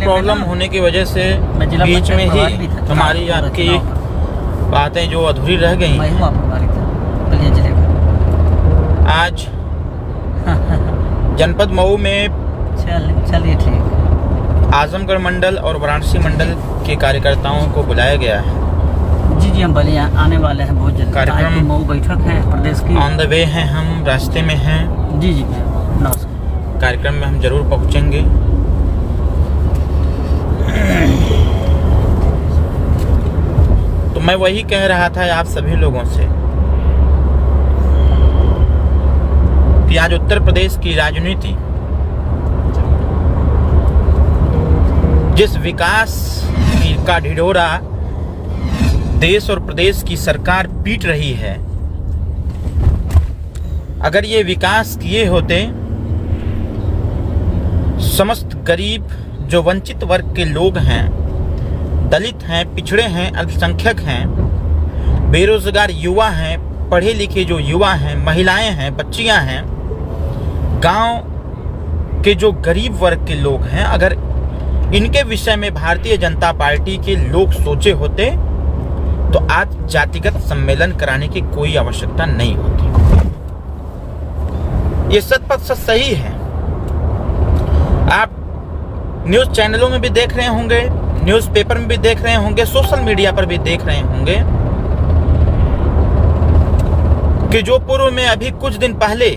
Problem होने की वजह से बीच में ही हमारी आपकी बातें जो अधूरी रह गई। आज जनपद मऊ में चलिए ठीक, आजमगढ़ मंडल और वाराणसी मंडल के कार्यकर्ताओं को बुलाया गया है। जी हम बलिया आने वाले हैं बहुत जल्द। कार्यक्रम मऊ बैठक है प्रदेश की, ऑन द वे हैं, हम रास्ते में हैं। जी नमस्कार। कार्यक्रम में हम जरूर पहुंचेंगे। तो मैं वही कह रहा था आप सभी लोगों से कि आज उत्तर प्रदेश की राजनीति जिस विकास का ढिढोरा देश और प्रदेश की सरकार पीट रही है, अगर ये विकास किए होते, समस्त गरीब जो वंचित वर्ग के लोग हैं, दलित हैं, पिछड़े हैं, अल्पसंख्यक हैं, बेरोजगार युवा हैं, पढ़े लिखे जो युवा हैं, महिलाएं हैं, बच्चियां हैं, गांव के जो गरीब वर्ग के लोग हैं, अगर इनके विषय में भारतीय जनता पार्टी के लोग सोचे होते तो आज जातिगत सम्मेलन कराने की कोई आवश्यकता नहीं होती। ये सच सही है। आप न्यूज चैनलों में भी देख रहे होंगे, न्यूज़पेपर में भी देख रहे होंगे, सोशल मीडिया पर भी देख रहे होंगे कि जो पूर्व में अभी कुछ दिन पहले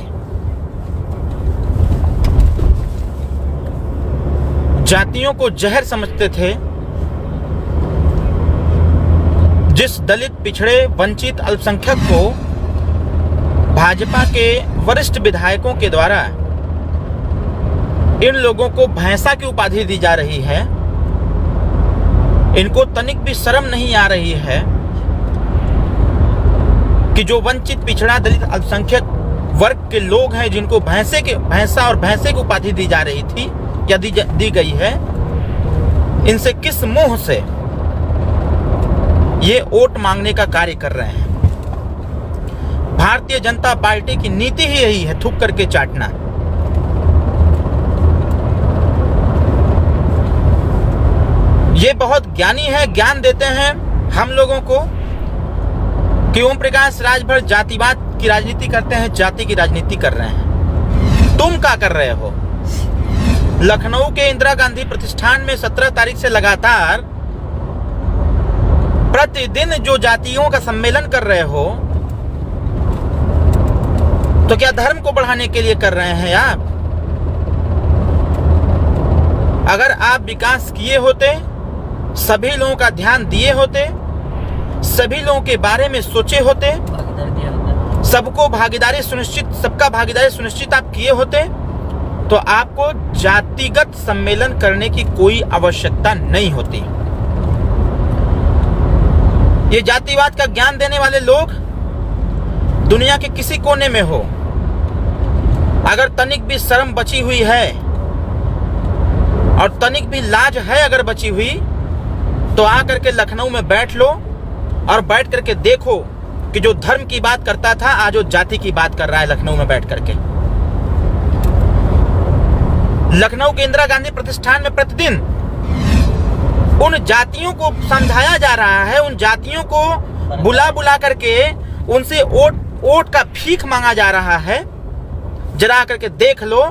जातियों को जहर समझते थे, जिस दलित, पिछड़े, वंचित, अल्पसंख्यक को भाजपा के वरिष्ठ विधायकों के द्वारा इन लोगों को भैंसा की उपाधि दी जा रही है, इनको तनिक भी शर्म नहीं आ रही है कि जो वंचित, पिछड़ा, दलित, अल्पसंख्यक वर्ग के लोग हैं, जिनको भैंसा और भैंसे की उपाधि दी जा रही थी या दी गई है, इनसे किस मुंह से ये वोट मांगने का कार्य कर रहे हैं। भारतीय जनता पार्टी की नीति ही यही है, थूक करके चाटना। ये बहुत ज्ञानी है, ज्ञान देते हैं हम लोगों को कि ओम प्रकाश राजभर जातिवाद की राजनीति करते हैं, जाति की राजनीति कर रहे हैं। तुम क्या कर रहे हो? लखनऊ के इंदिरा गांधी प्रतिष्ठान में 17 तारीख से लगातार प्रतिदिन जो जातियों का सम्मेलन कर रहे हो, तो क्या धर्म को बढ़ाने के लिए कर रहे हैं आप? अगर आप विकास किए होते, सभी लोगों का ध्यान दिए होते, सभी लोगों के बारे में सोचे होते, सबका भागीदारी सुनिश्चित आप किए होते, तो आपको जातिगत सम्मेलन करने की कोई आवश्यकता नहीं होती। ये जातिवाद का ज्ञान देने वाले लोग दुनिया के किसी कोने में हो, अगर तनिक भी शर्म बची हुई है और तनिक भी लाज है अगर बची हुई, तो आकर के लखनऊ में बैठ लो और बैठ करके देखो कि जो धर्म की बात करता था आज वो जाति की बात कर रहा है। लखनऊ में बैठ करके लखनऊ के इंदिरा गांधी प्रतिष्ठान में प्रतिदिन उन जातियों को समझाया जा रहा है, उन जातियों को बुला करके उनसे वोट का भीख मांगा जा रहा है। जरा करके देख लो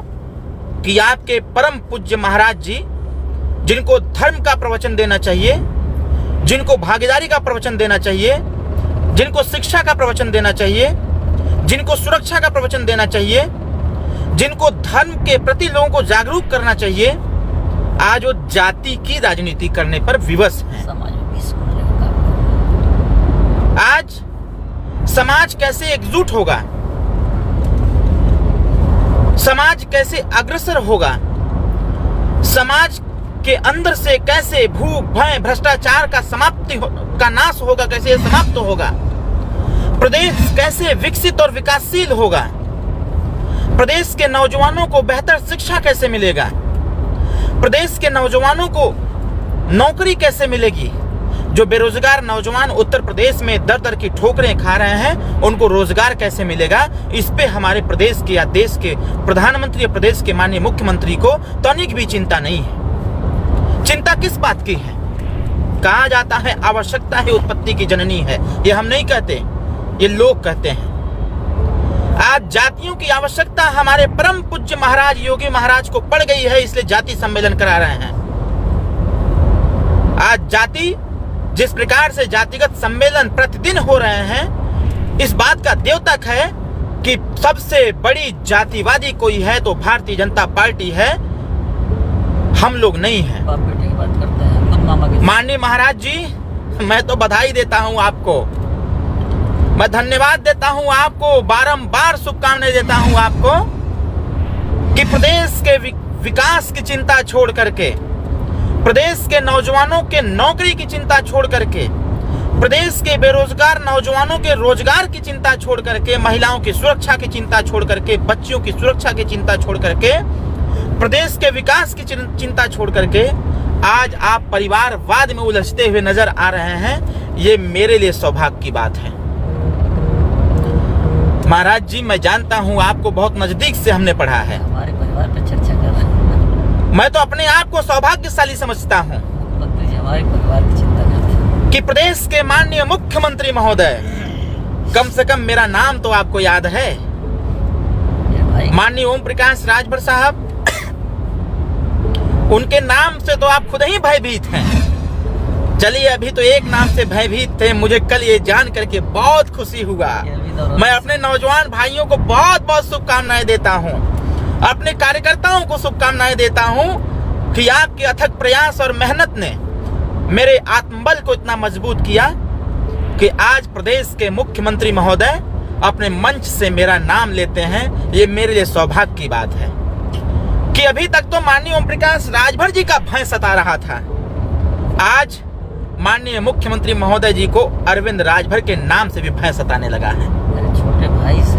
कि आपके परम पूज्य महाराज जी, जिनको धर्म का प्रवचन देना चाहिए, जिनको भागीदारी का प्रवचन देना चाहिए, जिनको शिक्षा का प्रवचन देना चाहिए, जिनको सुरक्षा का प्रवचन देना चाहिए, जिनको धर्म के प्रति लोगों को जागरूक करना चाहिए, आज वो जाति की राजनीति करने पर विवश हैं। आज समाज कैसे एकजुट होगा, समाज कैसे अग्रसर होगा, समाज के अंदर से कैसे भूख, भय, भ्रष्टाचार का नाश होगा, कैसे ये समाप्त होगा, प्रदेश कैसे विकसित और विकासशील होगा, प्रदेश के नौजवानों को बेहतर शिक्षा कैसे मिलेगा, प्रदेश के नौजवानों को नौकरी कैसे मिलेगी, जो बेरोजगार नौजवान उत्तर प्रदेश में दर दर की ठोकरें खा रहे हैं, उनको रोजगार कैसे मिलेगा, इस पे हमारे प्रदेश के या देश के प्रधानमंत्री या प्रदेश के माननीय मुख्यमंत्री को तनिक भी चिंता नहीं है। चिंता किस बात की है? कहा जाता है आवश्यकता ही उत्पत्ति की जननी है। ये हम नहीं कहते, ये लोग कहते हैं। आज जातियों की आवश्यकता हमारे परम पूज्य महाराज योगी महाराज को पड़ गई है, इसलिए जाति सम्मेलन करा रहे हैं। आज जाति जिस प्रकार से जातिगत सम्मेलन प्रतिदिन हो रहे हैं, इस बात का द्योतक है कि सबसे बड़ी जातिवादी कोई है तो भारतीय जनता पार्टी है, हम लोग नहीं हैं। बाप बेटे की बात करते हैं, खुद मामा के। माननीय महाराज जी, मैं तो बधाई देता हूं आपको, मैं धन्यवाद देता हूं आपको, बारंबार शुभकामनाएं देता हूं आपको कि प्रदेश के विकास की चिंता छोड़ करके, प्रदेश के नौजवानों के नौकरी की चिंता छोड़ करके, प्रदेश के बेरोजगार नौजवानों के रोजगार की चिंता छोड़ करके, महिलाओं की सुरक्षा की चिंता छोड़ करके, बच्चियों की सुरक्षा की चिंता छोड़ करके, प्रदेश के विकास की चिंता छोड़ करके आज आप परिवारवाद में उलझते हुए नजर आ रहे हैं। ये मेरे लिए सौभाग्य की बात है। महाराज जी, मैं जानता हूं आपको बहुत नजदीक से हमने पढ़ा है। हमारे परिवार पे चर्चा कर रहे हैं। मैं तो अपने आप को सौभाग्यशाली समझता हूं मुख्यमंत्री जी हमारे परिवार की चिंता करते हैं कि प्रदेश के माननीय मुख्यमंत्री महोदय, कम से कम मेरा नाम तो आपको याद है, माननीय ओम प्रकाश राजभर साहब। उनके नाम से तो आप खुद ही भयभीत हैं। चलिए, अभी तो एक नाम से भयभीत थे, मुझे कल ये जान करके बहुत खुशी हुआ। मैं अपने नौजवान भाइयों को बहुत बहुत शुभकामनाएं देता हूं, अपने कार्यकर्ताओं को शुभकामनाएं देता हूं कि आपके अथक प्रयास और मेहनत ने मेरे आत्मबल को इतना मजबूत किया कि आज प्रदेश के मुख्यमंत्री महोदय अपने मंच से मेरा नाम लेते हैं। ये मेरे लिए सौभाग्य की बात है कि अभी तक तो माननीय ओम प्रकाश राजभर जी का भय सता रहा था, आज माननीय मुख्यमंत्री महोदय जी को अरविंद राजभर के नाम से भी भय सताने लगा है। मेरे छोटे भाई से,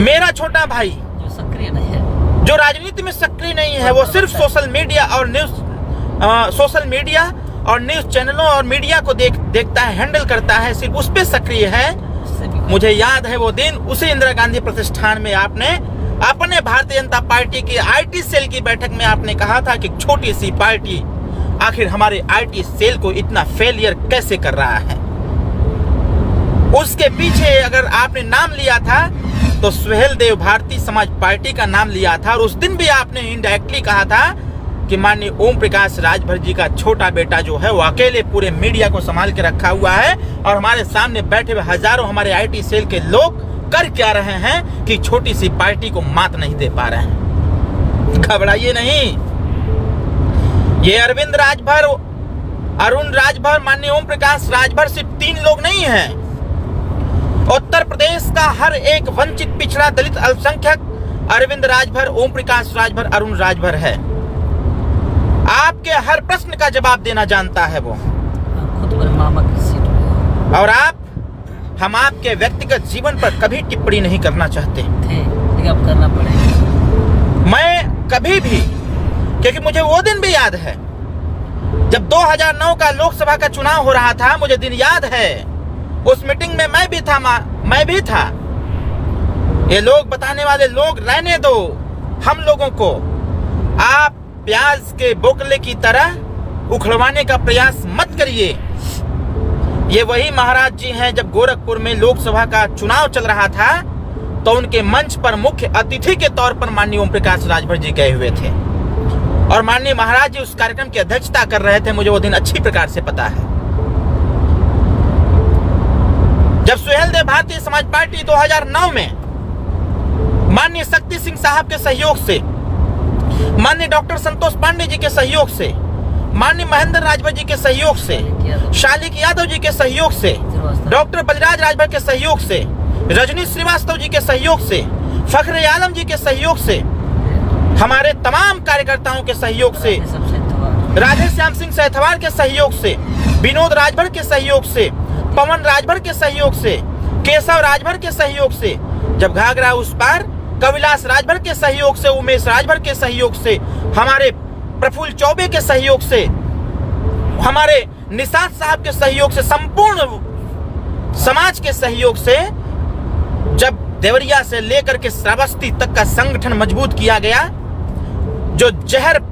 मेरा छोटा भाई जो सक्रिय नहीं है, जो राजनीति में सक्रिय नहीं है, वो सिर्फ सोशल मीडिया और न्यूज चैनलों और मीडिया को देखता है, हैंडल करता है, सिर्फ उस पे सक्रिय है। मुझे याद है वो दिन, उसी इंदिरा गांधी प्रतिष्ठान में आपने अपने भारतीय जनता पार्टी की आईटी सेल की बैठक में आपने कहा था कि छोटी सी पार्टी आखिर हमारे आईटी सेल को इतना फेलियर कैसे कर रहा है। उसके पीछे अगर आपने नाम लिया था तो सुहेल देव भारतीय समाज पार्टी का नाम लिया था, और उस दिन भी आपने इनडायरेक्टली कहा था कि माननीय ओम प्रकाश राजभर जी का छोटा बेटा जो है वो अकेले पूरे मीडिया को संभाल के रखा हुआ है, और हमारे सामने बैठे हुए हजारों हमारे आईटी सेल के लोग कर क्या रहे हैं कि छोटी सी पार्टी को मात नहीं दे पा रहे हैं। घबराइए नहीं, ये अरविंद राजभर, अरुण राजभर, माननीय ओम प्रकाश राजभर सिर्फ 3 लोग नहीं हैं। उत्तर प्रदेश का हर एक वंचित, पिछड़ा, दलित, अल्पसंख्यक अरविंद राजभर, ओम प्रकाश राजभर, अरुण राजभर है। आपके हर प्रश्न का जवाब देना जानता है वो, खुद पर मामा की सीट पे और हम आपके व्यक्तिगत जीवन पर कभी टिप्पणी नहीं करना चाहते थे, लेकिन अब करना पड़ेगा। मैं कभी भी, क्योंकि मुझे वो दिन भी याद है जब 2009 का लोकसभा का चुनाव हो रहा था, मुझे दिन याद है। उस मीटिंग में मैं भी था। ये लोग बताने वाले लोग रहने दो, हम लोगों को आप प्याज के बोकले की तरह उखड़वाने का प्रयास मत करिए। ये वही महाराज जी हैं, जब गोरखपुर में लोकसभा का चुनाव चल रहा था तो उनके मंच पर मुख्य अतिथि के तौर पर माननीय ओम प्रकाश राजभर जी गए हुए थे, और माननीय महाराज जी उस कार्यक्रम की अध्यक्षता कर रहे थे। मुझे वो दिन अच्छी प्रकार से पता है, जब सुहेल देव भारतीय समाज पार्टी 2009 में माननीय शक्ति सिंह साहब के सहयोग से, माननीय डॉक्टर संतोष पांडे जी के सहयोग से, माननीय महेंद्र राजभर जी के सहयोग से, शालिक यादव जी के सहयोग से, डॉक्टर बलराज राजभर के सहयोग से, रजनी श्रीवास्तव जी के सहयोग से, फखरे आलम जी के सहयोग से, हमारे तमाम कार्यकर्ताओं के सहयोग से, राधे श्याम सिंह सैथवार के सहयोग से, विनोद राजभर के सहयोग से, पवन राजभर के सहयोग से, केशव राजभर के सहयोग से, जब घाघरा उस पार कविलास राजभर के सहयोग से, उमेश राजभर के सहयोग से, हमारे प्रफुल्ल चौबे के सहयोग से, हमारे निषाद साहब के सहयोग से, संपूर्ण समाज के सहयोग से, जब देवरिया से लेकर के श्रावस्ती तक का संगठन मजबूत किया गया, जो जहर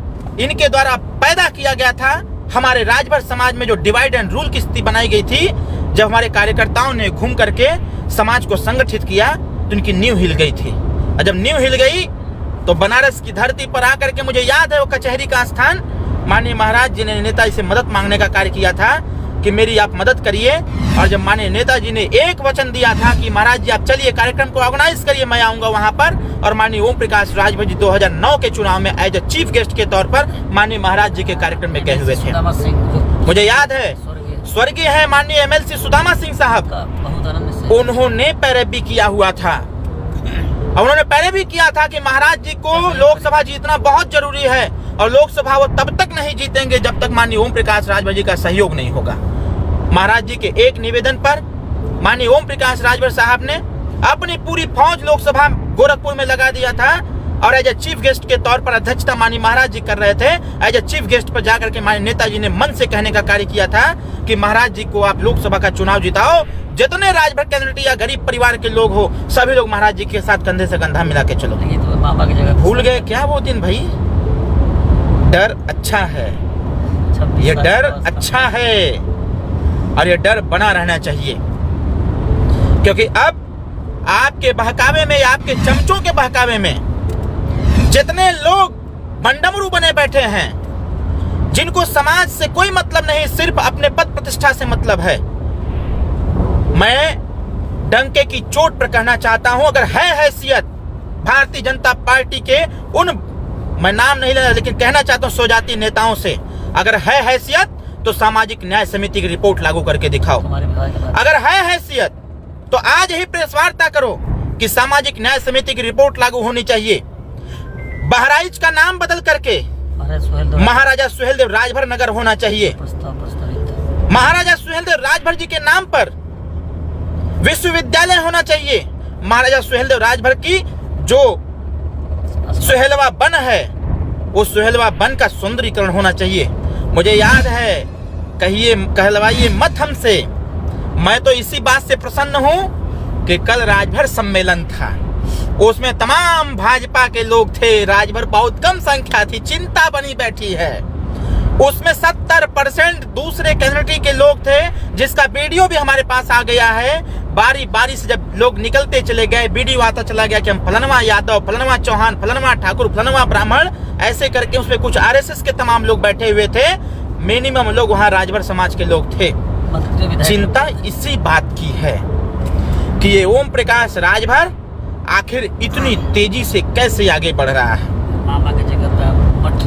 इनके द्वारा पैदा किया गया था, हमारे राजभर समाज में जो डिवाइड एंड रूल की स्थिति बनाई गई थी, जब हमारे कार्यकर्ताओं ने घूम करके समाज को संगठित किया तो उनकी नींव हिल गई थी। और जब नींव हिल गई तो बनारस की धरती पर आकर के, मुझे याद है वो कचहरी का स्थान, माननीय महाराज जी ने नेताजी से मदद मांगने का कार्य किया था कि मेरी आप मदद करिए। और जब माननीय नेताजी ने एक वचन दिया था कि महाराज जी आप चलिए कार्यक्रम को ऑर्गेनाइज करिए, मैं आऊंगा वहां पर, और माननीय ओम प्रकाश राजभर जी 2009 के चुनाव में एज ए चीफ गेस्ट के तौर पर माननीय महाराज जी के कार्यक्रम में गए हुए थे। मुझे याद है स्वर्गीय है माननीय MLC सुदामा सिंह साहब, उन्होंने पैरवी किया हुआ था। उन्होंने पैरवी किया था कि महाराज जी को लोकसभा जीतना बहुत जरूरी है, और लोकसभा वो तब तक नहीं जीतेंगे जब तक माननीय ओम प्रकाश राजभर जी का सहयोग नहीं होगा। महाराज जी के एक निवेदन पर माननीय ओम प्रकाश राजभर साहब ने अपनी पूरी फौज लोकसभा गोरखपुर में लगा दिया था, और एज ए चीफ गेस्ट के तौर पर अध्यक्षता माननीय महाराज जी कर रहे थे। एज ए चीफ गेस्ट पर जाकर के माननीय नेताजी ने मन से कहने का कार्य किया था कि महाराज जी को आप लोकसभा का चुनाव जिताओ, जितने राजभर कैंडिडेट या गरीब परिवार के लोग हो सभी लोग महाराज जी के साथ कंधे से कंधा मिला के चलो। भूल गए क्या वो दिन भाई? डर अच्छा है, ये डर अच्छा है, और ये डर बना रहना चाहिए, क्योंकि अब आपके बहकावे में, आपके चमचों के बहकावे में जितने लोग बंडमरू बने बैठे हैं, जिनको समाज से कोई मतलब नहीं, सिर्फ अपने पद प्रतिष्ठा से मतलब है, मैं डंके की चोट पर कहना चाहता हूं, अगर है हैसियत भारतीय जनता पार्टी के उन, मैं नाम नहीं लेना लेकिन कहना चाहता हूं स्वजाति नेताओं से, अगर है हैसियत तो सामाजिक न्याय समिति की रिपोर्ट लागू करके दिखाओ। अगर है हैसियत तो आज ही प्रेस वार्ता करो कि सामाजिक न्याय समिति की रिपोर्ट लागू होनी चाहिए। बहराइच का नाम बदल करके महाराजा सुहेलदेव राजभर नगर होना चाहिए। महाराजा सुहेलदेव राजभर जी के नाम पर विश्वविद्यालय होना चाहिए। महाराजा सुहेलदेव राजभर की जो सुहेलवा वन है, वो सुहेलवा वन का सुंदरीकरण होना चाहिए। मुझे याद है, कहिए कहलवाइए मत हमसे, मैं तो इसी बात से प्रसन्न हूं कि कल राजभर सम्मेलन था, उसमें तमाम भाजपा के लोग थे, राजभर बहुत कम संख्या थी, चिंता बनी बैठी है। उसमें 70% दूसरे कैंडिडेट के लोग थे, जिसका वीडियो भी हमारे पास आ गया है। बारी बारी से जब लोग निकलते चले गए, वीडियो आता चला गया कि हम फलनवा यादव, फलनवा चौहान, फलनवा ठाकुर, फलनवा ब्राह्मण, ऐसे करके उसमें कुछ RSS के तमाम लोग बैठे हुए थे। मिनिमम लोग वहां राजभर समाज के लोग थे। चिंता इसी बात की है कि ये ओम प्रकाश राजभर आखिर इतनी तेजी से कैसे आगे बढ़ रहा है। मामा की जगह पे मठ,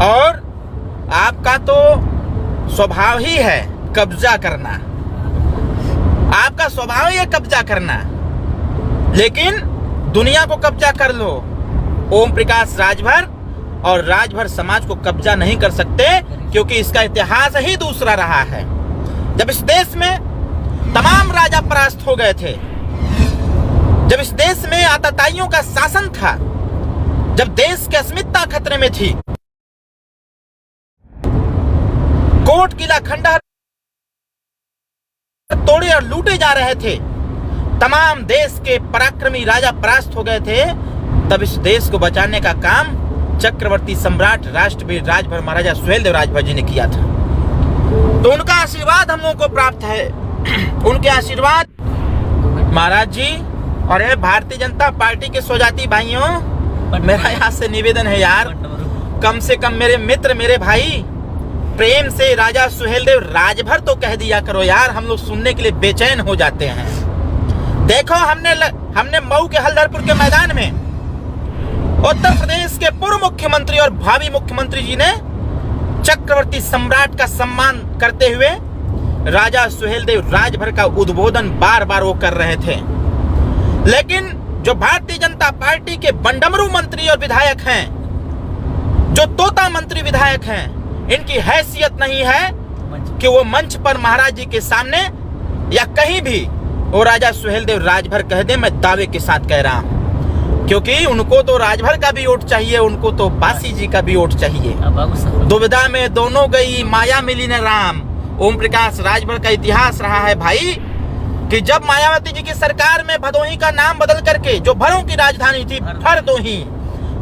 और आपका तो स्वभाव ही है कब्जा करना, आपका स्वभाव ही है कब्जा करना, लेकिन दुनिया को कब्जा कर लो, ओम प्रकाश राजभर और राजभर समाज को कब्जा नहीं कर सकते, क्योंकि इसका इतिहास ही दूसरा रहा है। जब इस देश में तमाम राजा परास्त हो गए थे, जब इस देश में आताताइयों का शासन था, जब देश की अस्मिता खतरे में थी, कोट किला खंडहर तोड़े और लूटे जा रहे थे, तमाम देश के पराक्रमी राजा परास्त हो गए थे, तब इस देश को बचाने का काम चक्रवर्ती सम्राट राष्ट्रवीर राजभर महाराजा सुहेलदेव राजभर जी ने किया था। तो उनका आशीर्वाद हम लोगों को प्राप्त है। उनके आशीर्वाद महाराज जी और ये भारतीय जनता पार्टी के स्वजाति भाइयों, मेरा यहाँ से निवेदन है यार, कम से कम मेरे मित्र, मेरे भाई, प्रेम से राजा सुहेलदेव राजभर तो कह दिया करो यार, हम लोग सुनने के लिए बेचैन हो जाते हैं। देखो हमने मऊ के हल्दरपुर के मैदान में उत्तर प्रदेश के पूर्व मुख्यमंत्री और भावी मुख्यमंत्री जी ने चक्रवर्ती सम्राट का सम्मान करते हुए राजा सुहेलदेव राजभर का उद्बोधन बार बार वो कर रहे थे, लेकिन जो भारतीय जनता पार्टी के बंडमरू मंत्री और विधायक हैं, जो तोता मंत्री विधायक हैं, इनकी हैसियत नहीं है कि वो मंच पर महाराज जी के सामने या कहीं भी वो राजा सुहेलदेव राजभर कह दे। मैं दावे के साथ कह रहा हूं, क्योंकि उनको तो राजभर का भी वोट चाहिए, उनको तो बासी जी का भी वोट चाहिए। दुविधा में दोनों गई, माया मिली न राम। ओम प्रकाश राजभर का इतिहास रहा है भाई कि जब मायावती जी की सरकार में भदोही का नाम बदल करके, जो भरों की राजधानी थी भरदोही,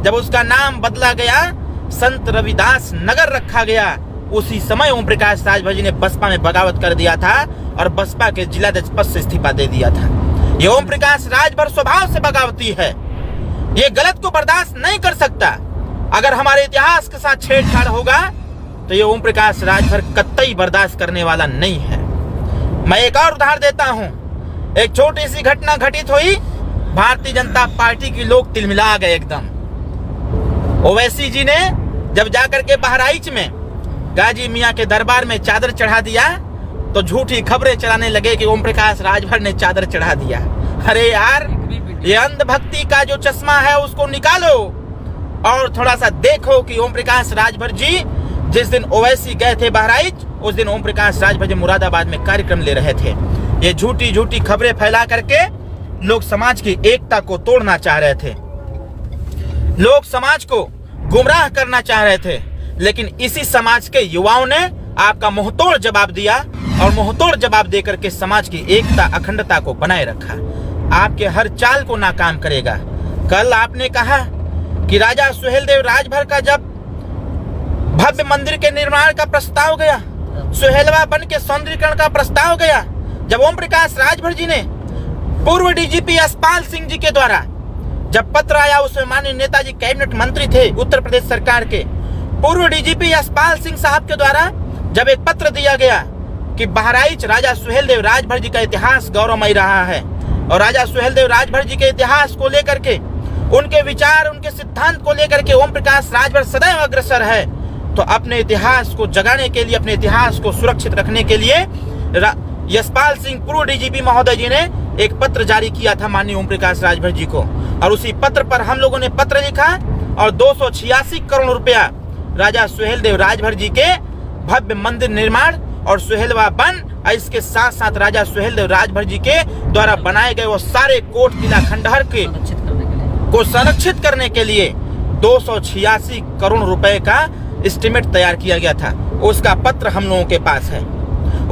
जब उसका नाम बदला गया, संत रविदास नगर रखा गया, उसी समय ओम प्रकाश राजभर जी ने बसपा में बगावत कर दिया था और बसपा के जिलाध्यक्ष पद से इस्तीफा दे दिया था। ये ओम प्रकाश राजभर स्वभाव से बगावती है, ये गलत को बर्दाश्त नहीं कर सकता। अगर हमारे इतिहास के साथ छेड़छाड़ होगा तो ये ओम प्रकाश राजभर कतई बर्दाश्त करने वाला नहीं है। मैं एक और उदाहरण देता हूं। एक छोटी सी घटना घटित हुई, भारतीय जनता पार्टी के लोग तिलमिला गए एकदम। ओवैसी जी ने जब जाकर के बहराइच में गाजी मियां के दरबार में चादर चढ़ा दिया तो झूठी खबरें चलाने लगे कि ओम प्रकाश राजभर ने चादर चढ़ा दिया। अरे यार, ये अंधभक्ति का जो चश्मा है उसको निकालो और थोड़ा सा देखो कि ओम प्रकाश राजभर जी जिस दिन ओवैसी गए थे बहराइच, उस दिन ओम प्रकाश राजभर जी मुरादाबाद में कार्यक्रम ले रहे थे। ये झूठी झूठी खबरें फैला करके लोग समाज की एकता को तोड़ना चाह रहे थे, लोग समाज को गुमराह करना चाह रहे थे। लेकिन इसी समाज के युवाओं ने आपका मुंहतोड़ जवाब दिया और मुंहतोड़ जवाब देकर के समाज की एकता अखंडता को बनाए रखा। आपके हर चाल को नाकाम करेगा। कल आपने कहा कि राजा सुहेलदेव राजभर का जब भव्य मंदिर के निर्माण का प्रस्ताव गया, सुहेलवा बन के सौंदर्यीकरण का प्रस्ताव गया, जब ओम प्रकाश राजभर जी ने पूर्व डीजीपी यशपाल सिंह जी के द्वारा जब पत्र आया, उसमें माननीय नेताजी कैबिनेट मंत्री थे उत्तर प्रदेश सरकार के, पूर्व डीजीपी यशपाल सिंह साहब के द्वारा जब एक पत्र दिया गया कि बहराइच राजा सुहेलदेव राजभर जी का इतिहास गौरवमयी रहा है और राजा सुहेलदेव राजभर जी के इतिहास को लेकर के, उनके विचार, उनके सिद्धांत को लेकर के ओम प्रकाश राजभर सदैव अग्रसर है, तो अपने इतिहास को जगाने के लिए, अपने इतिहास को सुरक्षित रखने के लिए यशपाल सिंह पूर्व डीजीपी महोदय जी ने एक पत्र जारी किया था माननीय ओम प्रकाश राजभर जी को। और उसी पत्र पर हम लोगों ने पत्र लिखा और 286 करोड़ रुपया राजा सुहेलदेव राजभर जी के भव्य मंदिर निर्माण और सुहेलवा वन, इसके साथ साथ राजा सुहेलदेव राजभर जी के द्वारा बनाए गए वो सारे कोट किला खंडहर के को संरक्षित करने के लिए 286 करोड़ रुपए का एस्टिमेट तैयार किया गया था। उसका पत्र हम लोगों के पास है,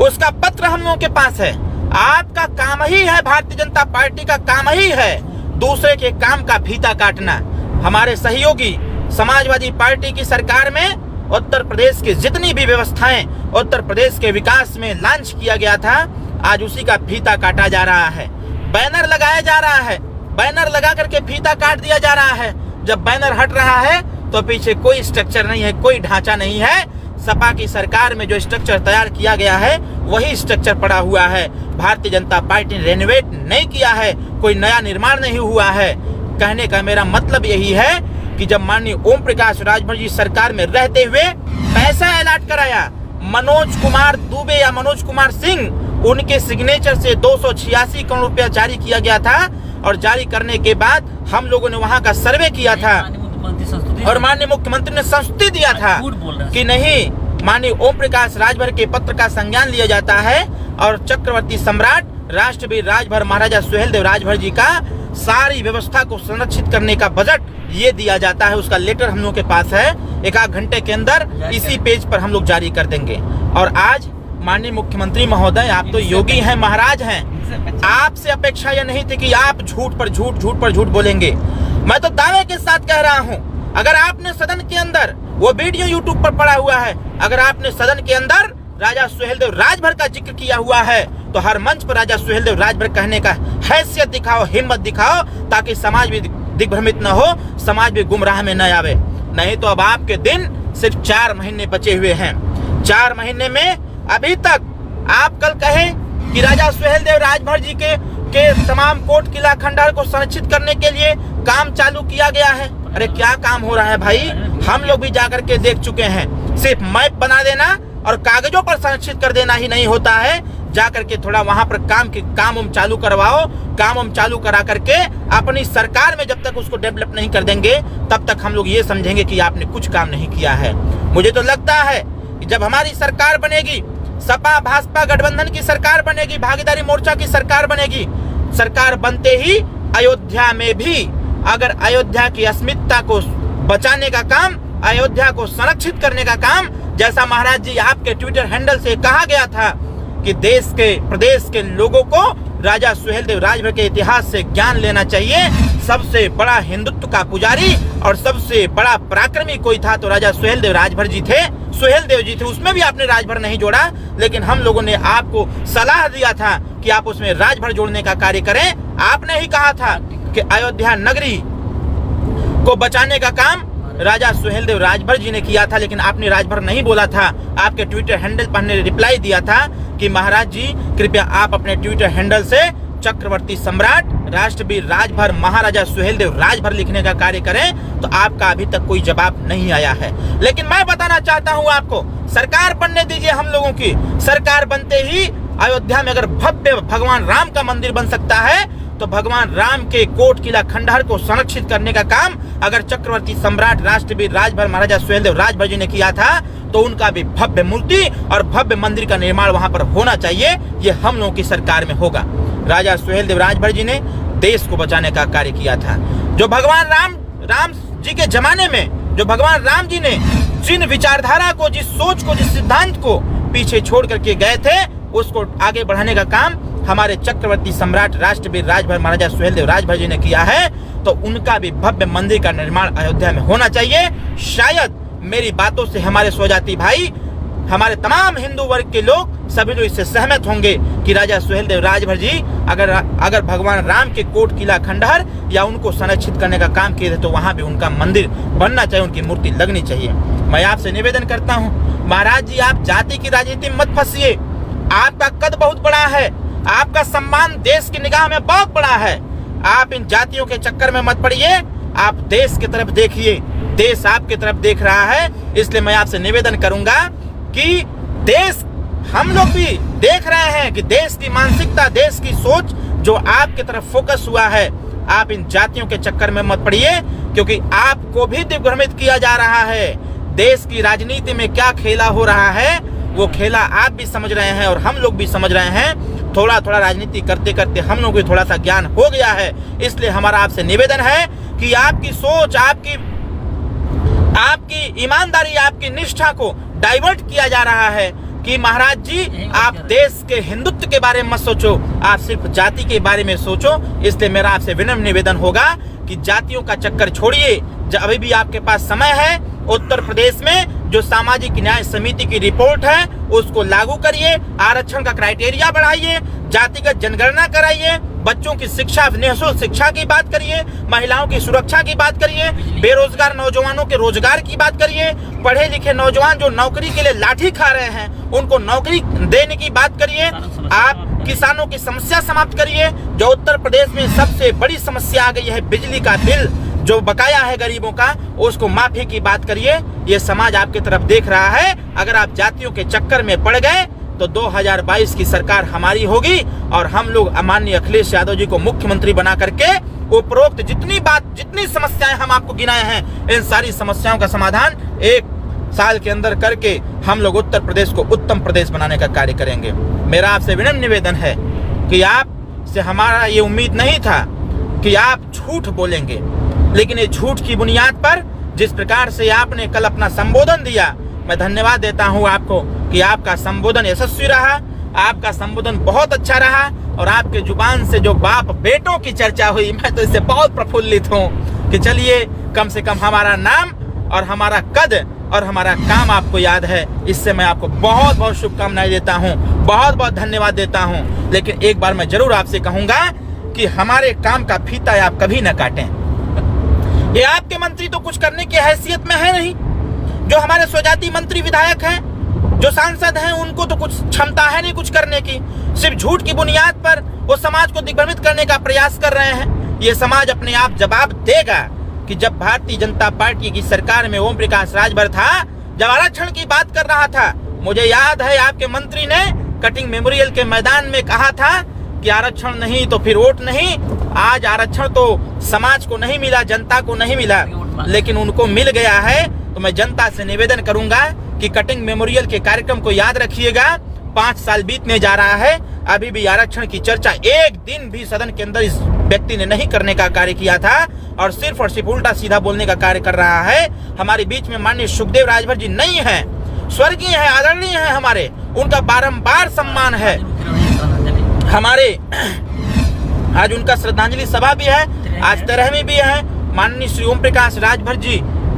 उसका पत्र हम लोगों के पास है। आपका काम ही है, भारतीय जनता पार्टी का काम ही है दूसरे के काम का फीता काटना। हमारे सहयोगी समाजवादी पार्टी की सरकार में उत्तर प्रदेश की जितनी भी व्यवस्थाएं उत्तर प्रदेश के विकास में लॉन्च किया गया था, आज उसी का फीता काटा जा रहा है। बैनर लगाया जा रहा है, बैनर लगा करके फीता काट दिया जा रहा है। जब बैनर हट रहा है तो पीछे कोई स्ट्रक्चर नहीं है, कोई ढांचा नहीं है। सपा की सरकार में जो स्ट्रक्चर तैयार किया गया है वही स्ट्रक्चर पड़ा हुआ है। भारतीय जनता पार्टी ने रेनोवेट नहीं किया है, कोई नया निर्माण नहीं हुआ है। कहने का मेरा मतलब यही है कि जब माननीय ओम प्रकाश राजभर जी सरकार में रहते हुए पैसा अलॉट कराया, मनोज कुमार दुबे या मनोज कुमार सिंह, उनके सिग्नेचर से 286 करोड़ रुपया जारी किया गया था और जारी करने के बाद हम लोगों ने वहां का सर्वे किया था और माननीय मुख्यमंत्री ने संस्तुति दिया था कि नहीं, माननीय ओम प्रकाश राजभर के पत्र का संज्ञान लिया जाता है और चक्रवर्ती सम्राट राष्ट्रवीर राजभर महाराजा सुहेलदेव राजभर जी का सारी व्यवस्था को संरक्षित करने का बजट ये दिया जाता है। उसका लेटर हम लोग के पास है, एक आध घंटे के अंदर इसी पेज पर हम लोग जारी कर देंगे। और आज माननीय मुख्यमंत्री महोदय, आप तो योगी हैं, महाराज हैं, आपसे अपेक्षा यह नहीं थी कि आप झूठ पर झूठ बोलेंगे। मैं तो दावे के साथ कह रहा हूं, अगर आपने सदन के अंदर, वो वीडियो यूट्यूब पर पड़ा हुआ है, अगर आपने सदन के अंदर राजा सुहेलदेव राजभर का जिक्र किया हुआ है तो हर मंच पर राजा सुहेलदेव राजभर कहने का हैसियत दिखाओ, हिम्मत दिखाओ, ताकि समाज भी दिग्भ्रमित न हो, समाज भी गुमराह में न आवे। नहीं तो अब आपके दिन सिर्फ 4 महीने बचे हुए हैं। 4 महीने में अभी तक आप कल कहें कि राजा सुहेलदेव राजभर जी के तमाम कोट किला खंडहर को संरक्षित करने के लिए काम चालू किया गया है। अरे क्या काम हो रहा है भाई, हम लोग भी जाकर के देख चुके हैं। सिर्फ मैप बना देना और कागजों पर संरक्षित कर देना ही नहीं होता है, जाकर के थोड़ा वहां पर काम चालू करवाओ। काम चालू करा करके अपनी सरकार में जब तक उसको डेवलप नहीं कर देंगे तब तक हम लोग ये समझेंगे कि आपने कुछ काम नहीं किया है। मुझे तो लगता है कि जब हमारी सरकार बनेगी, सपा भाजपा गठबंधन की सरकार बनेगी, भागीदारी मोर्चा की सरकार बनेगी, सरकार बनते ही अयोध्या में भी अगर अयोध्या की अस्मिता को बचाने का काम, अयोध्या को संरक्षित करने का काम, जैसा महाराज जी आपके ट्विटर हैंडल से कहा गया था कि देश के प्रदेश के लोगों को राजा सुहेलदेव राजभर के इतिहास से ज्ञान लेना चाहिए, सबसे बड़ा हिंदुत्व का पुजारी और सबसे बड़ा पराक्रमी कोई था तो राजा सुहेलदेव राजभर जी थे, सुहेलदेव जी थे। उसमें भी आपने राजभर नहीं जोड़ा, लेकिन हम लोगों ने आपको सलाह दिया था कि आप उसमें राजभर जोड़ने का कार्य करें। आपने ही कहा था कि अयोध्या नगरी को बचाने का काम राजा सुहेलदेव राजभर जी ने किया था, लेकिन आपने राजभर नहीं बोला था। आपके ट्विटर हैंडल पर हमने रिप्लाई दिया था कि महाराज जी कृपया आप अपने ट्विटर हैंडल से चक्रवर्ती सम्राट राष्ट्रवीर राजभर महाराजा सुहेलदेव राजभर लिखने का कार्य करें, तो आपका अभी तक कोई जवाब नहीं आया है। लेकिन मैं बताना चाहता हूं आपको, सरकार बनने दीजिए हम लोगों की। सरकार बनते ही अयोध्या में अगर भव्य भगवान राम का मंदिर बन सकता है, तो भगवान राम के कोट किला खंडहर को संरक्षित करने का काम अगर चक्रवर्ती सम्राट राष्ट्रवीर राजभर महाराजा सुहेलदेव राजभर जी ने किया था, तो उनका भी भव्य मूर्ति और भव्य मंदिर का निर्माण वहां पर होना चाहिए। ये हम लोगों की सरकार में होगा। राजा सुहेलदेव राजभर जी ने देश को बचाने का कार्य किया था। जो भगवान राम जी के जमाने में जो भगवान राम जी ने जिन विचारधारा को, जिस सोच को, जिस सिद्धांत को पीछे छोड़ करके गए थे, उसको आगे बढ़ाने का काम हमारे चक्रवर्ती सम्राट राष्ट्रवीर राजभर महाराजा सुहेलदेव राजभर जी ने किया है। तो उनका भी भव्य मंदिर का निर्माण अयोध्या में होना चाहिए। शायद मेरी बातों से हमारे स्वजाति भाई, हमारे तमाम हिंदू वर्ग के लोग सभी लोग इससे सहमत होंगे कि राजा सुहेलदेव राजभर जी अगर भगवान राम के कोट किला खंडहर या उनको संरक्षित करने का काम किए थे, तो वहां भी उनका मंदिर बनना चाहिए, उनकी मूर्ति लगनी चाहिए। मैं आपसे निवेदन करता हूं, महाराज जी आप जाति की राजनीति में मत फंसिए। आपका कद बहुत बड़ा है, आपका सम्मान देश की निगाह में बहुत बड़ा है। आप इन जातियों के चक्कर में मत पड़िए, आप देश की तरफ देखिए, देश आपकी तरफ देख रहा है। इसलिए मैं आपसे निवेदन करूंगा कि देश, हम लोग भी देख रहे हैं कि देश की मानसिकता, देश की सोच जो आपकी तरफ फोकस हुआ है। आप इन जातियों के चक्कर में मत पड़िए, क्योंकि आपको भी दिग्भ्रमित किया जा रहा है। देश की राजनीति में क्या खेला हो रहा है, वो खेला आप भी समझ रहे हैं और हम लोग भी समझ रहे हैं। थोड़ा थोड़ा राजनीति करते करते हम लोग भी थोड़ा सा ज्ञान हो गया है। इसलिए हमारा आपसे निवेदन है कि आपकी सोच, आपकी ईमानदारी, आपकी निष्ठा को डाइवर्ट किया जा रहा है कि महाराज जी आप देश के हिंदुत्व के बारे में मत सोचो, आप सिर्फ जाति के बारे में सोचो। इसलिए मेरा आपसे विनम्र निवेदन होगा कि जातियों का चक्कर छोड़िए। अभी भी आपके पास समय है। उत्तर प्रदेश में जो सामाजिक न्याय समिति की रिपोर्ट है उसको लागू करिए, आरक्षण का क्राइटेरिया बढ़ाइए, जातिगत जनगणना कराइए, बच्चों की शिक्षा, निःशुल्क शिक्षा की बात करिए, महिलाओं की सुरक्षा की बात करिए, बेरोजगार नौजवानों के रोजगार की बात करिए, पढ़े लिखे नौजवान जो नौकरी के लिए लाठी खा रहे हैं उनको नौकरी देने की बात करिए। आप किसानों की समस्या समाप्त करिए। जो उत्तर प्रदेश में सबसे बड़ी समस्या आ गई है, बिजली का बिल जो बकाया है गरीबों का, उसको माफी की बात करिए। ये समाज आपकी तरफ देख रहा है। अगर आप जातियों के चक्कर में पड़ गए तो 2022 की सरकार हमारी होगी और हम लोग माननीय अखिलेश यादव जी को मुख्यमंत्री बना करके उपरोक्त जितनी समस्याएं हम आपको गिनाए हैं, इन सारी समस्याओं का समाधान 1 साल के अंदर करके हम लोग उत्तर प्रदेश को उत्तम प्रदेश बनाने का कार्य करेंगे। मेरा आपसे विनम्र निवेदन है कि आपसे हमारा ये उम्मीद नहीं था कि आप झूठ बोलेंगे, लेकिन ये झूठ की बुनियाद पर जिस प्रकार से आपने कल अपना संबोधन दिया, मैं धन्यवाद देता हूं आपको कि आपका संबोधन यशस्वी रहा, आपका संबोधन बहुत अच्छा रहा और आपके जुबान से जो बाप बेटों की चर्चा हुई, मैं तो इससे बहुत प्रफुल्लित हूं कि चलिए कम से कम हमारा नाम और हमारा कद और हमारा काम आपको याद है। इससे मैं आपको बहुत बहुत शुभकामनाएं देता हूं, बहुत बहुत धन्यवाद देता हूं। लेकिन एक बार मैं जरूर आपसे कहूंगा कि हमारे काम का फीता आप कभी न काटें। ये आपके मंत्री तो कुछ करने की हैसियत में है नहीं। जो हमारे स्वजाति मंत्री विधायक हैं, जो सांसद हैं, उनको तो कुछ क्षमता है नहीं कुछ करने की। सिर्फ झूठ की बुनियाद पर वो समाज को दिग्भ्रमित करने का प्रयास कर रहे हैं। ये समाज अपने आप जवाब देगा कि जब भारतीय जनता पार्टी की सरकार में ओम प्रकाश राजभर था, जब आरक्षण की बात कर रहा था, मुझे याद है आपके मंत्री ने कटिंग मेमोरियल के मैदान में कहा था कि आरक्षण नहीं तो फिर वोट नहीं। आज आरक्षण तो समाज को नहीं मिला, जनता को नहीं मिला, लेकिन उनको मिल गया है। तो मैं जनता से निवेदन करूंगा कि कटिंग मेमोरियल के कार्यक्रम को याद रखिएगा। 5 साल बीतने जा रहा है, अभी भी आरक्षण की चर्चा एक दिन भी सदन के अंदर इस व्यक्ति ने नहीं करने का कार्य किया था और सिर्फ उल्टा सीधा बोलने का कार्य कर रहा है। हमारे बीच में माननीय सुखदेव राजभर जी नहीं है, स्वर्गीय है, आदरणीय है हमारे, उनका बारंबार सम्मान है। हमारे आज उनका श्रद्धांजलि सभा भी है, आज 13वीं भी है। माननीय श्री ओम प्रकाश राजभर जी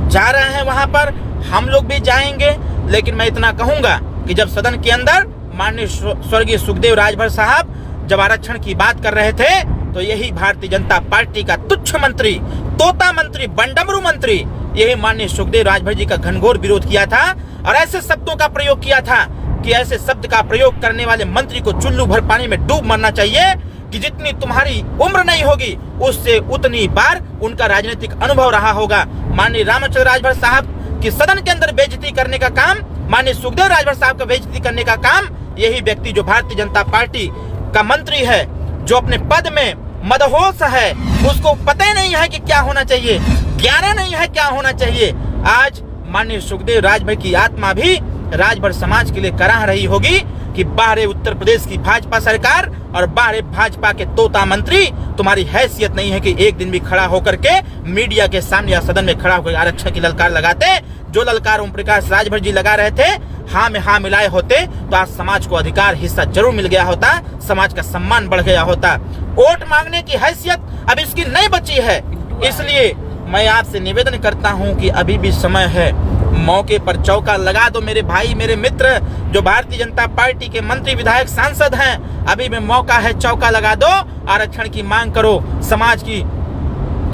जा रहे हैं वहां पर, हम लोग भी जाएंगे। लेकिन मैं इतना कहूंगा कि जब सदन के अंदर माननीय स्वर्गीय सुखदेव राजभर साहब जब आरक्षण की बात कर रहे थे, तो यही भारतीय जनता पार्टी का तुच्छ मंत्री, तोता मंत्री, बंडमरू मंत्री, यही माननीय सुखदेव राजभर जी का घनघोर विरोध किया था और ऐसे शब्दों का प्रयोग किया था कि ऐसे शब्द का प्रयोग करने वाले मंत्री को चुल्लू भर पानी में डूब मरना चाहिए कि जितनी तुम्हारी उम्र नहीं होगी उससे उतनी बार उनका राजनीतिक अनुभव रहा होगा। माननीय रामचंद्र राजभर साहब की सदन के अंदर बेइज्जती करने का काम, माननीय सुखदेव राजभर साहब का बेइज्जती करने का काम यही व्यक्ति जो भारतीय जनता पार्टी का मंत्री है, जो अपने पद में मदहोश है, उसको पता ही नहीं है कि क्या होना चाहिए, ज्ञान नहीं है क्या होना चाहिए। आज माननीय सुखदेव राजभर की आत्मा भी राजभर समाज के लिए कराह रही होगी कि बाहर उत्तर प्रदेश की भाजपा सरकार और बाहर भाजपा के तोता मंत्री, तुम्हारी हैसियत नहीं है कि एक दिन भी खड़ा होकर के मीडिया के सामने या सदन में खड़ा होकर आरक्षण की ललकार लगाते। जो ललकार ओम प्रकाश राजभर जी लगा रहे थे, हाँ में हाँ मिलाए होते तो आज समाज को अधिकार हिस्सा जरूर मिल गया होता, समाज का सम्मान बढ़ गया होता। वोट मांगने की हैसियत अब इसकी नहीं बची है। इसलिए मैं आपसे निवेदन करता हूं कि अभी भी समय है, मौके पर चौका लगा दो मेरे भाई, मेरे मित्र जो भारतीय जनता पार्टी के मंत्री, विधायक, सांसद हैं। अभी भी मौका है, चौका लगा दो, आरक्षण की मांग करो, समाज की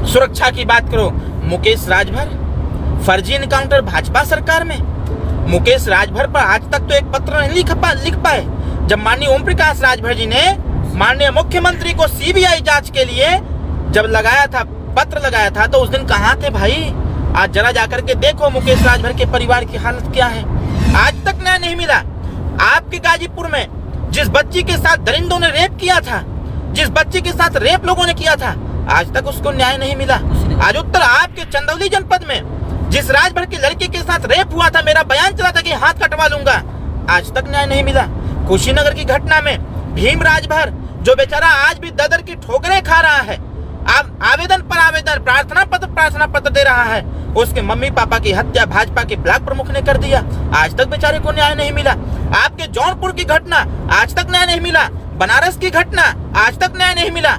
सुरक्षा की बात करो। मुकेश राजभर फर्जी एनकाउंटर भाजपा सरकार में, मुकेश राजभर पर आज तक तो एक पत्र नहीं लिख पाए। जब माननीय ओम प्रकाश राजभर जी ने माननीय मुख्यमंत्री को सीबीआई जांच के लिए जब लगाया था, पत्र लगाया था, तो उस दिन कहाँ थे भाई? आज जरा जाकर के देखो मुकेश राजभर के परिवार की हालत क्या है। आज तक न्याय नहीं मिला। आपके गाजीपुर में जिस बच्ची के साथ दरिंदों ने रेप किया था, जिस बच्ची के साथ रेप लोगों ने किया था, आज तक उसको न्याय नहीं मिला। आज उत्तर आपके चंदौली जनपद में जिस राजभर की लड़की के साथ रेप हुआ था, मेरा बयान चला था कि हाथ कटवा लूंगा, आज तक न्याय नहीं मिला। कुशीनगर की घटना में भीम राजभर जो बेचारा आज भी ददर की ठोकरें खा रहा है, आवेदन पर आवेदन, प्रार्थना पत्र दे रहा है, उसके मम्मी पापा की हत्या भाजपा के ब्लॉक प्रमुख ने कर दिया, आज तक बेचारे को न्याय नहीं मिला। आपके जौनपुर की घटना, आज तक न्याय नहीं मिला। बनारस की घटना, आज तक न्याय नहीं मिला।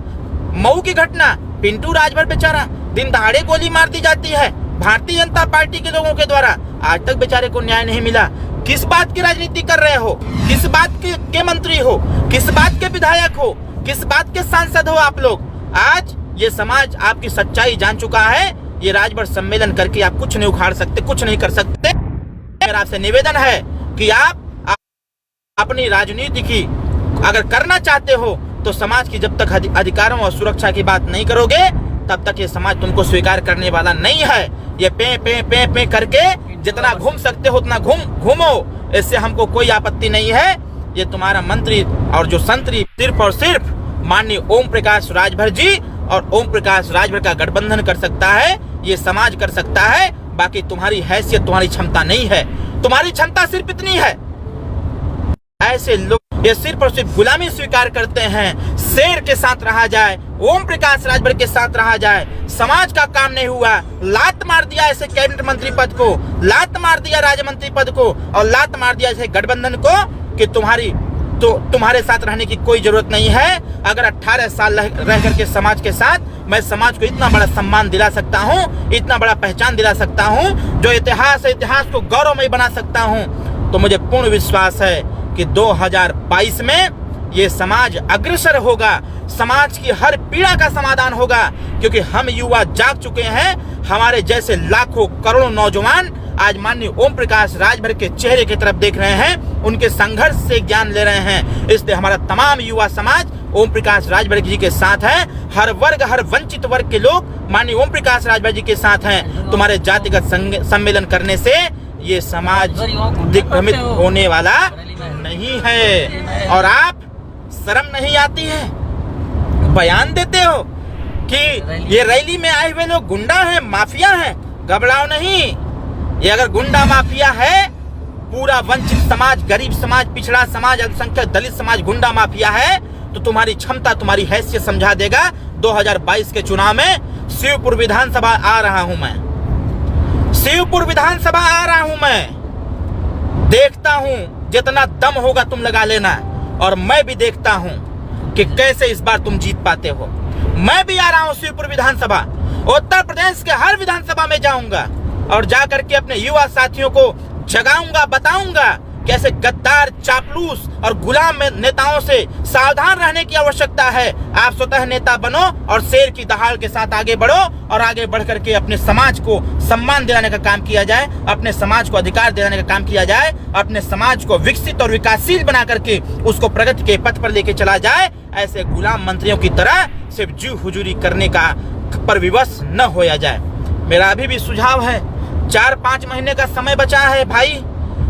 मऊ की घटना, पिंटू राजभर बेचारा दिन दहाड़े गोली मार दी जाती है भारतीय जनता पार्टी के लोगों के द्वारा, आज तक बेचारे को न्याय नहीं मिला। किस बात की राजनीति कर रहे हो? किस बात के मंत्री हो? किस बात के विधायक हो? किस बात के सांसद हो आप लोग? आज ये समाज आपकी सच्चाई जान चुका है। ये राजभर सम्मेलन करके आप कुछ नहीं उखाड़ सकते, कुछ नहीं कर सकते। मेरा आपसे निवेदन है कि आप अपनी राजनीति की अगर करना चाहते हो तो समाज की जब तक अधिकारों और सुरक्षा की बात नहीं करोगे, तब तक ये समाज तुमको स्वीकार करने वाला नहीं है। ये पे करके जितना घूम सकते हो उतना घूमो, इससे हमको कोई आपत्ति नहीं है। ये तुम्हारा मंत्री और जो संतरी सिर्फ और सिर्फ माननीय ओम प्रकाश राजभर जी और ओम प्रकाश राजभर का गठबंधन कर सकता है, ये समाज कर सकता है। बाकी तुम्हारी हैसियत, तुम्हारी क्षमता नहीं है। तुम्हारी क्षमता सिर्फ इतनी है, ऐसे लोग ये सिर्फ और सिर्फ गुलामी स्वीकार करते हैं। शेर के साथ रहा जाए, ओम प्रकाश राजभर के साथ रहा जाए, समाज का काम नहीं हुआ, लात मार दिया ऐसे कैबिनेट मंत्री पद को, लात मार दिया राज्य मंत्री पद को, और लात मार दिया ऐसे गठबंधन को कि तुम्हारे साथ रहने की कोई जरूरत नहीं है। अगर 18 साल रह करके समाज के साथ मैं समाज को इतना बड़ा सम्मान दिला सकता हूँ, इतना बड़ा पहचान दिला सकता हूँ, जो इतिहास है इतिहास को गौरवमय बना सकता हूँ, तो मुझे पूर्ण विश्वास है कि 2022 में ये समाज अग्रसर होगा, समाज की हर पीड़ा का समाधान होगा। क्योंकि हम युवा जाग चुके हैं, हमारे जैसे लाखों करोड़ों नौजवान आज माननीय ओम प्रकाश राजभर के चेहरे की तरफ देख रहे हैं, उनके संघर्ष से ज्ञान ले रहे हैं। इसलिए हमारा तमाम युवा समाज ओम प्रकाश राजभर जी के साथ है। हर वर्ग, हर वंचित वर्ग के लोग माननीय ओम प्रकाश राजभर जी के साथ हैं। तुम्हारे जातिगत सम्मेलन करने से ये समाज दिग्भ्रमित होने वाला नहीं है। और आप शर्म नहीं आती है, बयान देते हो कि ये रैली में आए हुए लोग गुंडा हैं, माफिया हैं। घबराओ नहीं, ये अगर गुंडा माफिया है, पूरा वंचित समाज, गरीब समाज, पिछड़ा समाज, अल्पसंख्यक दलित समाज गुंडा माफिया है, तो तुम्हारी क्षमता, तुम्हारी हैसियत समझा देगा। 2022 के चुनाव में शिवपुर विधानसभा आ रहा हूं मैं, शिवपुर विधानसभा आ रहा हूं मैं। देखता हूं जितना दम होगा तुम लगा लेना, और मैं भी देखता हूं कि कैसे इस बार तुम जीत पाते हो। मैं भी आ रहा हूं शिवपुर विधानसभा, उत्तर प्रदेश के हर विधानसभा में जाऊंगा और जाकर के अपने युवा साथियों को जगाऊंगा, बताऊंगा कैसे गद्दार, चापलूस और गुलाम नेताओं से सावधान रहने की आवश्यकता है। आप स्वतः नेता बनो और शेर की दहाड़ के साथ आगे बढ़ो और आगे बढ़ करके अपने समाज को सम्मान दिलाने का काम किया जाए, अपने समाज को अधिकार दिलाने का काम किया जाए, अपने समाज को विकसित और विकासशील बना करके उसको प्रगति के पथ पर लेके चला जाए। ऐसे गुलाम मंत्रियों की तरह सिर्फ जी हुजूरी करने का पर विवश न होया जाए। मेरा अभी भी सुझाव है, 4-5 महीने का समय बचा है भाई,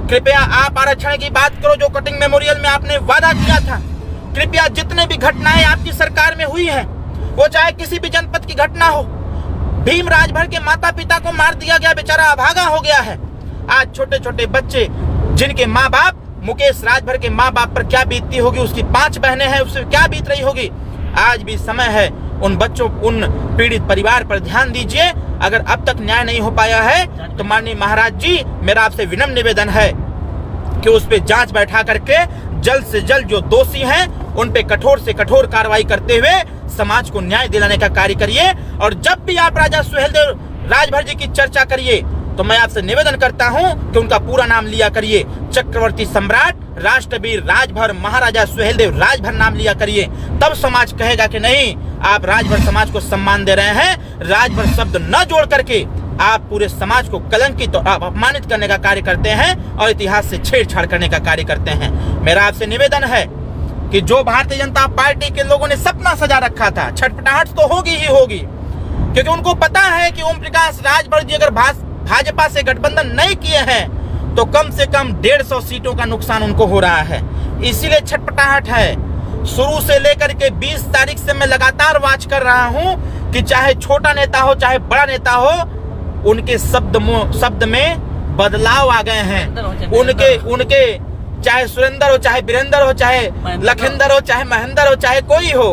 कृपया आप आरक्षण की बात करो जो कटिंग मेमोरियल में आपने वादा किया था। कृपया जितने भी घटनाएं आपकी सरकार में हुई हैं, वो चाहे किसी भी जनपद की घटना हो, भीम राजभर के माता पिता को मार दिया गया, बेचारा अभागा हो गया है। आज छोटे छोटे बच्चे जिनके माँ बाप, मुकेश राजभर के माँ बाप पर क्या बीतती होगी, उसकी 5 बहनें हैं, उससे क्या बीत रही होगी। आज भी समय है, उन बच्चों, उन पीड़ित परिवार पर ध्यान दीजिए। अगर अब तक न्याय नहीं हो पाया है तो माननीय महाराज जी, मेरा आपसे विनम्र निवेदन है कि उस पे जांच बैठा करके जल्द से जल्द जो दोषी हैं उन पे कठोर से कठोर कार्रवाई करते हुए समाज को न्याय दिलाने का कार्य करिए। और जब भी आप राजा सुहेलदेव राजभर जी की चर्चा करिए तो मैं आपसे निवेदन करता हूं कि उनका पूरा नाम लिया करिए, चक्रवर्ती सम्राट राष्ट्रवीर राजभर महाराजा सुहेलदेव राजभर नाम लिया करिए। तब समाज कहेगा कि नहीं, आप राजभर समाज को सम्मान दे रहे हैं। राजभर शब्द न जोड़ करके आप पूरे समाज को कलंकित और अपमानित करने का कार्य करते हैं और इतिहास से छेड़छाड़ करने का कार्य करते हैं। मेरा आपसे निवेदन है कि जो भारतीय जनता पार्टी के लोगों ने सपना सजा रखा था, छटपटाहट तो होगी ही होगी, क्योंकि उनको पता है कि ओम प्रकाश राजभर जी अगर भाजपा से गठबंधन नहीं किए हैं तो कम से कम 150 सीटों का नुकसान उनको हो रहा है। इसीलिए छटपटाहट है। शुरू से लेकर के 20 तारीख से मैं लगातार वाच कर रहा हूं कि चाहे छोटा नेता हो चाहे बड़ा नेता हो, उनके शब्द में बदलाव आ गए हैं। उनके चाहे सुरेंद्र हो, चाहे वीरेंद्र हो, चाहे लखिंदर हो, चाहे महेंद्र हो, चाहे कोई हो,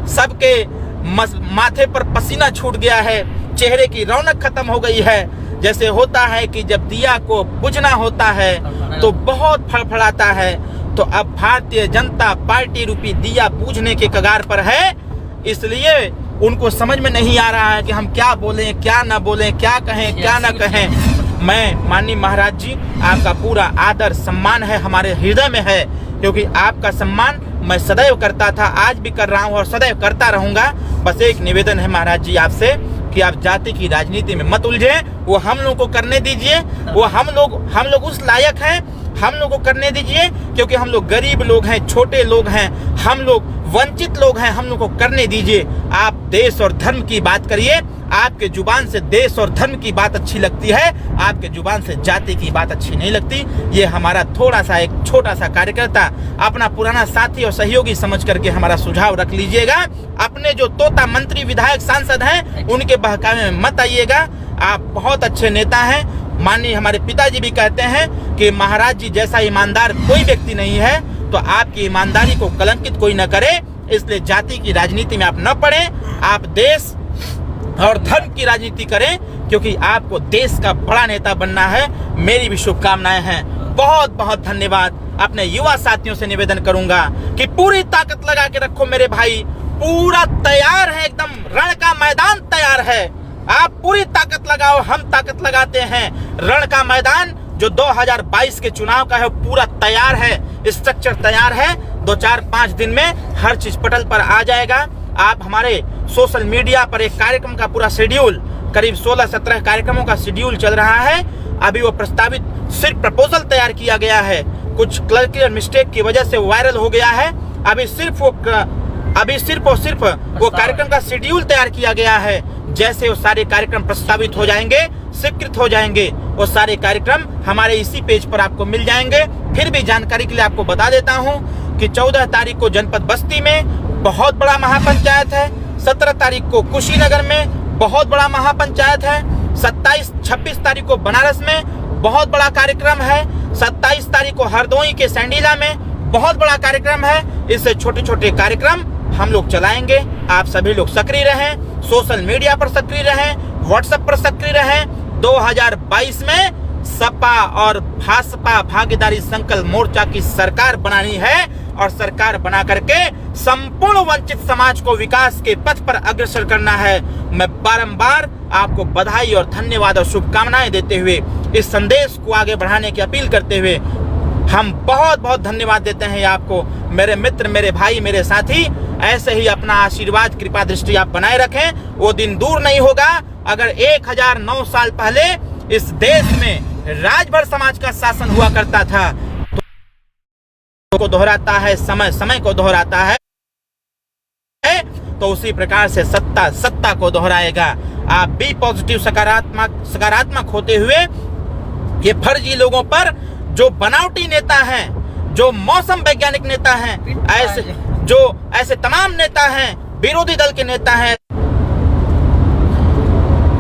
सबके माथे पर पसीना छूट गया है, चेहरे की रौनक खत्म हो गई है। जैसे होता है कि जब दिया को बुझना होता है तो बहुत फड़फड़ाता है, तो अब भारतीय जनता पार्टी रूपी दिया बूझने के कगार पर है। इसलिए उनको समझ में नहीं आ रहा है कि हम क्या बोलें, क्या ना बोलें, क्या कहें, क्या ना कहें। मैं माननीय महाराज जी, आपका पूरा आदर सम्मान है, हमारे हृदय में है, क्योंकि आपका सम्मान मैं सदैव करता था, आज भी कर रहा हूँ और सदैव करता रहूंगा। बस एक निवेदन है महाराज जी आपसे कि आप जाति की राजनीति में मत उलझे, वो हम लोग को करने दीजिए। वो हम लोग उस लायक हैं, हम लोग को करने दीजिए, क्योंकि हम लोग गरीब लोग हैं, छोटे लोग हैं, हम लोग वंचित लोग हैं, हम लोग को करने दीजिए। आप देश और धर्म की बात करिए, आपके जुबान से देश और धर्म की बात अच्छी लगती है, आपके जुबान से जाति की बात अच्छी नहीं लगती। ये हमारा थोड़ा सा एक छोटा सा कार्यकर्ता, अपना पुराना साथी और सहयोगी समझ करके हमारा सुझाव रख लीजिएगा। अपने जो तोता मंत्री विधायक सांसद हैं उनके बहकावे में मत आइएगा। आप बहुत अच्छे नेता हैं। माननीय हमारे पिताजी भी कहते हैं कि महाराज जी जैसा ईमानदार कोई व्यक्ति नहीं है, तो आपकी ईमानदारी को कलंकित कोई न करे। इसलिए जाति की राजनीति में आप न पड़े, आप देश और धर्म की राजनीति करें, क्योंकि आपको देश का बड़ा नेता बनना है। मेरी भी शुभकामनाएं हैं। बहुत बहुत धन्यवाद। अपने युवा साथियों से निवेदन करूंगा कि पूरी ताकत लगा के रखो मेरे भाई, पूरा तैयार है, एकदम रण का मैदान तैयार है। आप पूरी ताकत लगाओ, हम ताकत लगाते हैं। रण का मैदान जो 2022 के चुनाव का है पूरा तैयार है, स्ट्रक्चर तैयार है। 2-4-5 दिन में हर चीज पटल पर आ जाएगा। आप हमारे सोशल मीडिया पर एक कार्यक्रम का पूरा शेड्यूल, करीब 16-17 कार्यक्रमों का शेड्यूल चल रहा है। अभी वो प्रस्तावित सिर्फ प्रपोजल तैयार किया गया है, कुछ क्लर्किकल मिस्टेक की वजह से वायरल हो गया है। अभी सिर्फ और सिर्फ वो कार्यक्रम का शेड्यूल तैयार किया गया है। जैसे वो सारे कार्यक्रम प्रस्तावित हो जाएंगे, स्वीकृत हो जाएंगे, वो सारे कार्यक्रम हमारे इसी पेज पर आपको मिल जाएंगे। फिर भी जानकारी के लिए आपको बता देता हूं कि 14 तारीख को जनपद बस्ती में बहुत बड़ा महापंचायत है, 17 तारीख को कुशीनगर में बहुत बड़ा महापंचायत है, 27-26 तारीख को बनारस में बहुत बड़ा कार्यक्रम है, 27 तारीख को हरदोई के सैंडीला में बहुत बड़ा कार्यक्रम है। इससे छोटे छोटे कार्यक्रम हम लोग चलाएंगे। आप सभी लोग सक्रिय रहें, सोशल मीडिया पर सक्रिय रहें, व्हाट्सएप पर सक्रिय रहें। 2022 में सपा और भाजपा भागीदारी संकल्प मोर्चा की सरकार बनानी है। और सरकार बना करके संपूर्ण वंचित समाज को विकास के पथ पर अग्रसर करना है। मैं बारंबार आपको बधाई और धन्यवाद और शुभकामनाएं देते हुए इस संदेश को आगे बढ़ाने की अपील करते हुए हम बहुत बहुत धन्यवाद देते हैं आपको, मेरे मित्र, मेरे भाई, मेरे साथी। ऐसे ही अपना आशीर्वाद, कृपा दृष्टि आप बनाए रखें। वो दिन दूर नहीं होगा अगर 1009 साल पहले इस देश में राजभर समाज का शासन हुआ करता था। तो को दोहराता है समय, समय को दोहराता है, तो उसी प्रकार से सत्ता सत्ता को दोहराएगा। आप बी पॉजिटिव, सकारात्मक होते हुए ये फर्जी लोगों पर, जो बनावटी नेता हैं, जो मौसम वैज्ञानिक नेता हैं, ऐसे तमाम नेता हैं, विरोधी दल के नेता हैं।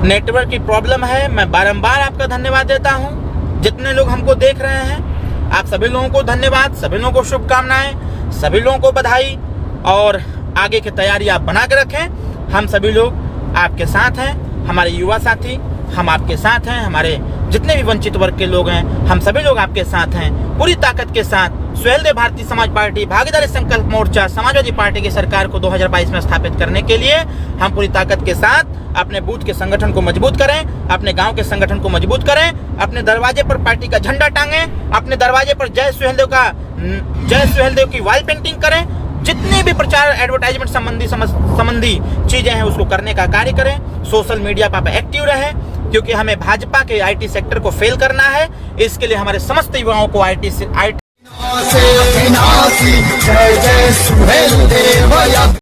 नेटवर्क की प्रॉब्लम है, मैं बारंबार आपका धन्यवाद देता हूं। जितने लोग हमको देख रहे हैं, आप सभी लोगों को धन्यवाद, सभी लोगों को शुभकामनाएं, सभी लोगों को बधाई, और आगे की तैयारी आप बना के रखें। हम सभी लोग आपके साथ हैं, हमारे युवा साथी हम आपके साथ हैं, हमारे जितने भी वंचित वर्ग के लोग हैं, हम सभी लोग आपके साथ हैं पूरी ताकत के साथ। सुहेलदेव भारतीय समाज पार्टी भागीदारी संकल्प मोर्चा समाजवादी पार्टी की सरकार को 2022 में स्थापित करने के लिए हम पूरी ताकत के साथ अपने बूथ के संगठन को मजबूत करें, अपने गांव के संगठन को मजबूत करें, अपने दरवाजे पर पार्टी का झंडा टांगें, अपने दरवाजे पर जय सुहेलदेव की वॉल पेंटिंग करें। जितने भी प्रचार, एडवर्टाइजमेंट संबंधी चीजें हैं उसको करने का कार्य करें। सोशल मीडिया पर एक्टिव रहें, क्योंकि हमें भाजपा के आईटी सेक्टर को फेल करना है। इसके लिए हमारे समस्त युवाओं को आईटी